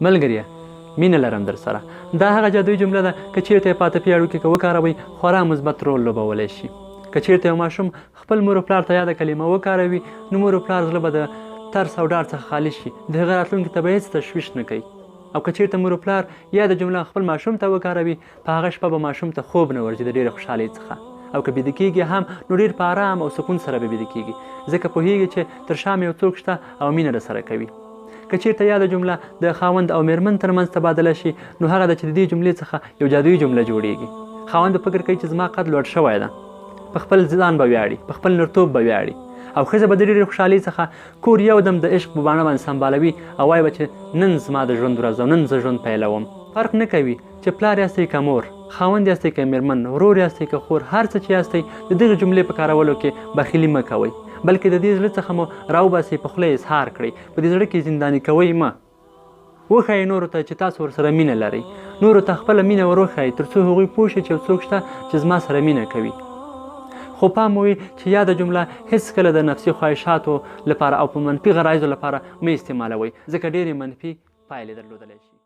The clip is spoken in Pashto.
ملګریه مینه لرم در سره دا هغه جادویي جمله ده که چیرته یې په عاطفي اړیکو کې وکاروئ خورا مثبت رول لوبولی شي. که چیرته یو ماشوم خپل مور و پلار ته یاده کلمه وکاروي نو مور و پلار زړه به د ترس او ډار څخه خالي شي، د هغه راتلونکي ته به هېڅ تشویش نه کوي. او که چیرته مور و پلار یاده جمله خپل ماشوم ته وکاروي په هغه شپه به ماشوم ته خوب نه ورځي د ډېرې خوشحالۍ څخه، او که بیده کېږي هم نو ډېر په ارام او سکون سره به بیده کېږي، ځکه پوهېږي چې تر شا مې یو څوک شته او مینه راسره کوي. که چیرته یاده جمله د خاوند او میرمن ترمنځ تبادله شي نو هغه ده چې د دې جملې څخه یو جادویي جمله جوړیږي. خاوند به فکر کوي چې زما قد لوړ شوی ده، په خپل ځان به ویاړي، په خپل نرتوب به ویاړي، او ښځه به د ډېرې خوشحالۍ څخه کور یو دم د عشق په باڼه باندې سمبالوي او وایي به چې نن زما د ژوند ورځ او نن زه ژوند پیلوم. فرق نه کوي چې پلار یاستئ که مور، خاوند یاستئ که میرمن، ورور یاستئ که خور، هر څه چې یاستئ د دغې جملې په کارولو کې بخیلي مه کوئ، بلکې د دې زړه څخه مو راوباسئ، په خوله اظهار کړئ، په دې زړه کې زنداني کوئ مه. وښایئ نورو ته چې تاسو ورسره مینه لرئ، نورو ته خپله مینه ور وښایئ تر څو هغوی پوه شي چې یو څوک شته چې زما سره مینه کوي. خو پام وي چې یاده جمله هیڅکله د نفسي خواهشاتو لپاره او په منفي غرایزو لپاره مه استعمالوئ، ځکه ډېرې منفي پایلې درلودلی شي.